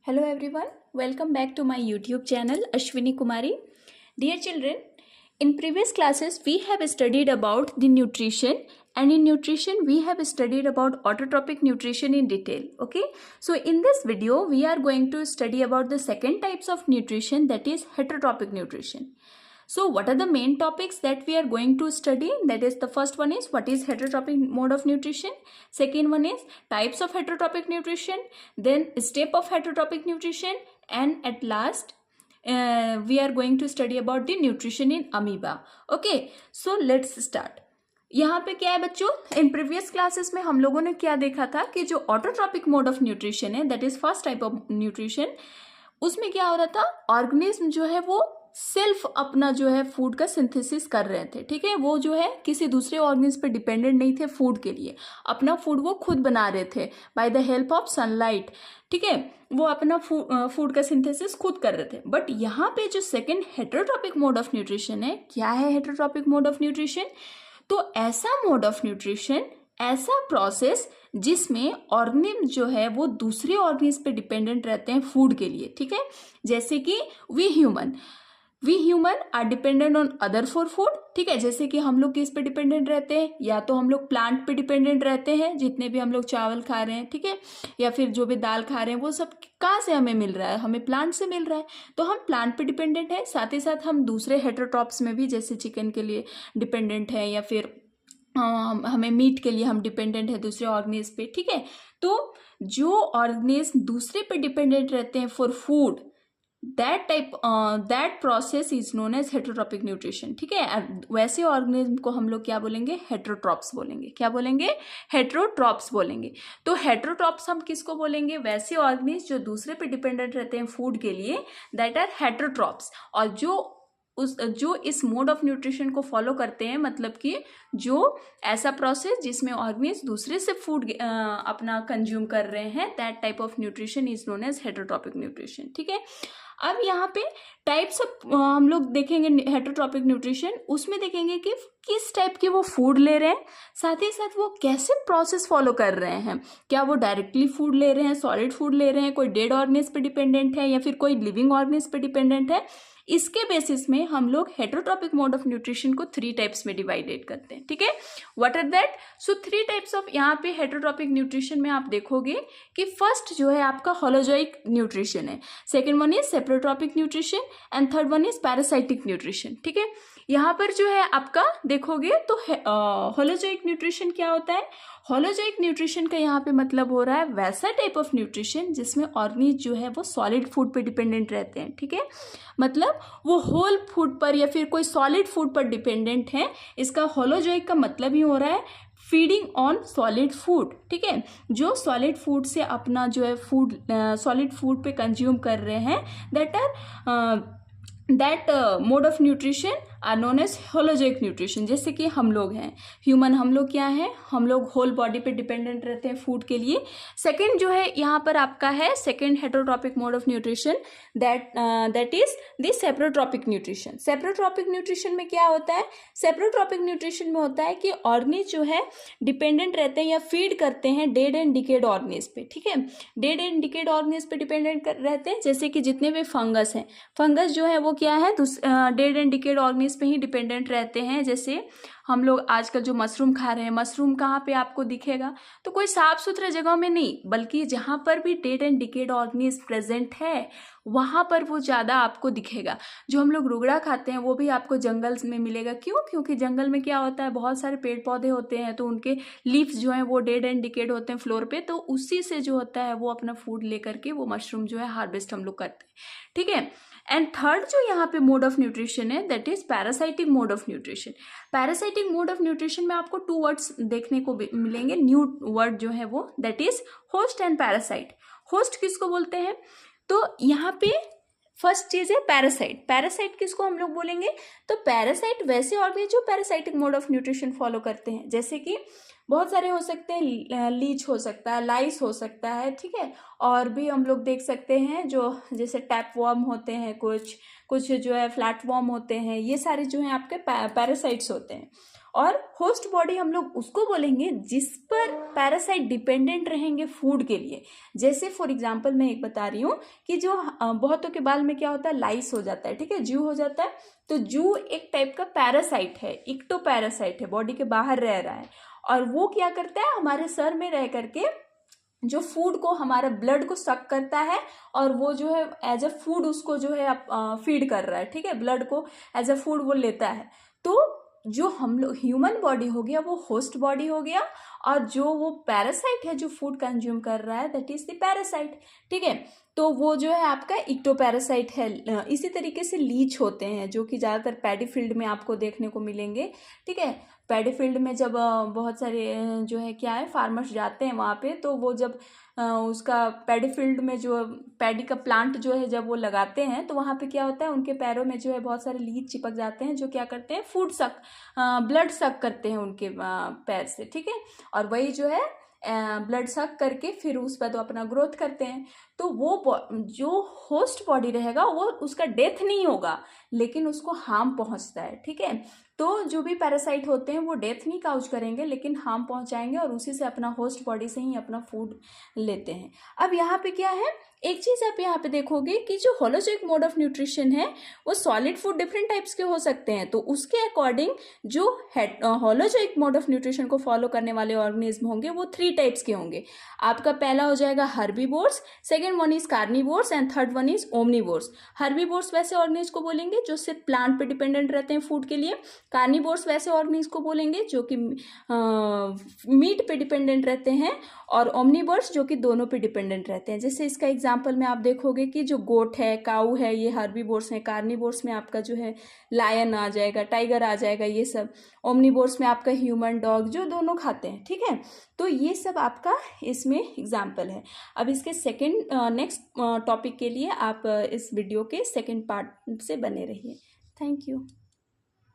Hello everyone, welcome back to my YouTube channel Ashwini Kumari. Dear children, in previous classes we have studied about the nutrition, and in nutrition we have studied about autotrophic nutrition in detail. Okay, so in this video we are going to study about the second types of nutrition, that is heterotrophic nutrition. So what are the main topics that we are going to study? That is, the first one is what is heterotrophic mode of nutrition. Second one is types of heterotrophic nutrition. Then step of heterotrophic nutrition. And at last we are going to study about the nutrition in amoeba. Okay, so let's start. यहाँ पे क्या है बच्चों, in previous classes में हम लोगों ने क्या देखा था कि जो ऑटोट्रॉपिक मोड ऑफ न्यूट्रिशन है, that is first type of nutrition, उसमें क्या हो रहा था, ऑर्गेनिज्म जो है वो सेल्फ अपना जो है फूड का सिंथेसिस कर रहे थे. ठीक है, वो जो है किसी दूसरे ऑर्गेनिज्म पे डिपेंडेंट नहीं थे फूड के लिए, अपना फूड वो खुद बना रहे थे by the help of sunlight. ठीक है, वो अपना फूड का सिंथेसिस खुद कर रहे थे. बट यहाँ पे जो second heterotrophic mode of nutrition है, क्या है हेटेरोट्रॉपिक मोड ऑफ न्यूट्रिशन? तो ऐसा मोड ऑफ न्यूट्रिशन, ऐसा प्रोसेस जिसमें ऑर्गेनिज्म जो है वो दूसरे ऑर्गेनिज्म पे डिपेंडेंट रहते हैं फूड के लिए. ठीक है, जैसे कि we human are dependent on other for food. ठीक है, जैसे कि हम लोग किस पे डिपेंडेंट रहते हैं, या तो हम लोग प्लांट पे डिपेंडेंट रहते हैं, जितने भी हम लोग चावल खा रहे हैं, ठीक है, या फिर जो भी दाल खा रहे हैं वो सब कहाँ से हमें मिल रहा है, हमें प्लांट से मिल रहा है, तो हम प्लांट पे डिपेंडेंट है. साथ ही साथ हम दूसरे हेटेरोट्रॉप्स में भी, जैसे चिकन के लिए डिपेंडेंट है, या फिर हमें मीट के लिए हम डिपेंडेंट है दूसरे ऑर्गेनिज्म पे. ठीक है, तो जो ऑर्गेनिज्म दूसरे पे डिपेंडेंट रहते हैं for food, that process is known as heterotrophic nutrition. ठीक है, वैसे ऑर्गेनिज्म को हम लोग क्या बोलेंगे, हेटेरोट्रॉप्स बोलेंगे. क्या बोलेंगे? हेटेरोट्रॉप्स बोलेंगे. तो हेटेरोट्रॉप्स हम किसको बोलेंगे? वैसे ऑर्गेनिज्म जो दूसरे पे डिपेंडेंट रहते हैं फूड के लिए, दैट आर हेटेरोट्रॉप्स. और जो इस मोड ऑफ न्यूट्रिशन को फॉलो करते हैं, मतलब कि जो ऐसा प्रोसेस जिसमें ऑर्गेनिज्म दूसरे से फूड अपना कंज्यूम कर रहे हैं, that type of nutrition is known as heterotrophic nutrition. ठीक है, अब यहाँ पे टाइप्स ऑफ हम लोग देखेंगे हेटेरोट्रॉपिक न्यूट्रिशन, उसमें देखेंगे कि किस टाइप के वो फूड ले रहे हैं, साथ ही साथ वो कैसे प्रोसेस फॉलो कर रहे हैं. क्या वो डायरेक्टली फूड ले रहे हैं, सॉलिड फूड ले रहे हैं, कोई डेड ऑर्गेनिज्म पे डिपेंडेंट है, या फिर कोई लिविंग ऑर्गेनिज्म पे डिपेंडेंट है. इसके बेसिस में हम लोग हेटेरोट्रॉपिक मोड ऑफ न्यूट्रिशन को 3 टाइप्स में डिवाइडेड करते हैं. ठीक है, what are that? So 3 types of, यहाँ पे हेटेरोट्रॉपिक न्यूट्रिशन में आप देखोगे कि फर्स्ट जो है आपका होलोजोइक न्यूट्रिशन है, second one is saprotrophic nutrition, and third one is parasitic nutrition. ठीक है, यहाँ पर जो है आपका देखोगे तो होलोजोइक न्यूट्रिशन क्या होता है? होलोजोइक न्यूट्रिशन का यहाँ पे मतलब हो रहा है वैसा टाइप ऑफ न्यूट्रिशन जिसमें ऑर्गेनिज्म जो है वो सॉलिड फूड पे डिपेंडेंट रहते हैं. ठीक है, मतलब वो होल फूड पर या फिर कोई सॉलिड फूड पर डिपेंडेंट है. इसका होलोजोइक का मतलब ही हो रहा है फीडिंग ऑन सॉलिड फूड. ठीक है, जो सॉलिड फूड से अपना जो है फूड सॉलिड फूड पे कंज्यूम कर रहे हैं, that mode of nutrition are known as holozoic nutrition. जैसे कि हम लोग हैं ह्यूमन, हम लोग क्या हैं, हम लोग होल बॉडी पे डिपेंडेंट रहते हैं फूड के लिए. सेकंड जो है यहाँ पर आपका है second heterotrophic mode of nutrition, that is the saprotrophic nutrition. Saprotrophic nutrition में क्या होता है? सेप्रोट्रॉपिक न्यूट्रिशन में होता है कि ऑर्गेनिज्म जो है डिपेंडेंट रहते हैं या फीड करते हैं डेड एंड डिकेड ऑर्गेनिज्म पे. ठीक है, डेड एंड डिकेड ऑर्गेनिज्म पे डिपेंडेंट रहते हैं, जैसे कि जितने भी फंगस हैं, फंगस जो है वो क्या है, डेड एंड डिकेड ऑर्गेनिज्म पे ही डिपेंडेंट रहते हैं. जैसे हम लोग आजकल जो मशरूम खा रहे हैं, मशरूम कहाँ पे आपको दिखेगा? तो कोई साफ सुथरे जगह में नहीं, बल्कि जहाँ पर भी dead and decade organism present है वहाँ पर वो ज़्यादा आपको दिखेगा. जो हम लोग रुगड़ा खाते हैं वो भी आपको जंगल में मिलेगा. क्यों? क्योंकि जंगल में क्या होता है, बहुत सारे पेड़ पौधे होते हैं, तो उनके लीव्स जो हैं वो डेड एंड डिकेड होते हैं फ्लोर पे, तो उसी से जो होता है वो अपना फूड लेकर के वो मशरूम जो है हार्वेस्ट हम लोग करते हैं. ठीक है, एंड थर्ड जो यहाँ पे मोड ऑफ न्यूट्रिशन है, that is parasitic mode of nutrition. Parasitic mode of nutrition में आपको 2 वर्ड्स देखने को मिलेंगे, न्यू वर्ड जो है वो, that is host and parasite. Host किसको बोलते हैं? तो यहाँ पे फर्स्ट चीज है पैरासाइट. पैरासाइट किसको हम लोग बोलेंगे? तो पैरासाइट वैसे ऑर्गेनिज्म जो parasitic mode of nutrition follow करते हैं, जैसे कि बहुत सारे हो सकते हैं, लीच हो सकता है, लाइस हो सकता है, ठीक है। और भी हम लोग देख सकते हैं जो जैसे टैप वर्म होते हैं, कुछ कुछ जो है फ्लैट वर्म होते हैं, ये सारे जो हैं आपके पैरासाइट्स होते हैं। और होस्ट बॉडी हम लोग उसको बोलेंगे जिस पर पैरासाइट डिपेंडेंट रहेंगे फूड के लिए। जैसे फॉर एग्जांपल मैं एक बता रही हूँ कि जो बहुतों के बाल में क्या होता है, लाइस हो जाता है, ठीक है, जू हो जाता है। तो जू एक टाइप का पैरासाइट है, इक्टो पैरासाइट है, बॉडी के बाहर रह रहा है। और वो क्या करता है, हमारे सर में रह करके जो फूड को, हमारे ब्लड को सक करता है, और वो जो है एज अ फूड उसको जो है फीड कर रहा है, ठीक है, ब्लड को एज अ फूड वो लेता है। तो जो हम लोग ह्यूमन बॉडी हो गया वो होस्ट बॉडी हो गया, और जो वो पैरासाइट है जो फूड कंज्यूम कर रहा है दैट इज द पैरासाइट, ठीक है। तो वो जो है आपका इक्टोपैरासाइट है। इसी तरीके से लीच होते हैं जो कि ज़्यादातर पैडी फील्ड में आपको देखने को मिलेंगे, ठीक है। पैडी फील्ड में जब बहुत सारे जो है क्या है फार्मर्स जाते हैं वहाँ पे, तो वो जब उसका पैडी फील्ड में जो पैडी का प्लांट जो है जब वो लगाते हैं, तो वहाँ पे क्या होता है, उनके पैरों में जो है बहुत सारे लीच चिपक जाते हैं जो क्या करते हैं, फूड सक ब्लड सक करते हैं उनके पैर से, ठीक है। और वही जो है ब्लड सक करके फिर उस पर तो अपना ग्रोथ करते हैं। तो वो जो होस्ट बॉडी रहेगा वो उसका डेथ नहीं होगा, लेकिन उसको हार्म पहुंचता है, ठीक है। तो जो भी पैरासाइट होते हैं वो डेथ नहीं काउज करेंगे, लेकिन हार्म पहुंचाएंगे, और उसी से अपना होस्ट बॉडी से ही अपना फूड लेते हैं। अब यहाँ पे क्या है, एक चीज़ आप यहाँ पे देखोगे कि जो होलोजोइक मोड ऑफ न्यूट्रिशन है वो सॉलिड फूड डिफरेंट टाइप्स के हो सकते हैं। तो उसके अकॉर्डिंग जो होलोजोइक मोड ऑफ न्यूट्रिशन को फॉलो करने वाले ऑर्गेनिज्म होंगे वो 3 टाइप्स के होंगे। आपका पहला हो जाएगा herbivores, second one is carnivores, and third one is omnivores. Herbivores वैसे ऑर्गेनिज्म को बोलेंगे जो सिर्फ प्लांट पे डिपेंडेंट रहते हैं फूड के लिए। कार्निवोर्स वैसे ऑर्गेनिज्म को बोलेंगे जो कि मीट पे डिपेंडेंट रहते हैं। और ओमनिवोर्स जो कि दोनों पे डिपेंडेंट रहते हैं। जैसे इसका एग्जांपल में आप देखोगे कि जो गोट है, काऊ है, ये हर्बीवोर्स हैं। कार्निवोर्स में आपका जो है लायन आ जाएगा, टाइगर आ जाएगा, ये सब। ओमनिवोर्स में आपका ह्यूमन, डॉग, जो दोनों खाते हैं, ठीक है। तो ये सब आपका इसमें एग्जाम्पल है। अब इसके नेक्स्ट टॉपिक के लिए आप इस वीडियो के सेकेंड पार्ट से बने रहिए। Thank you.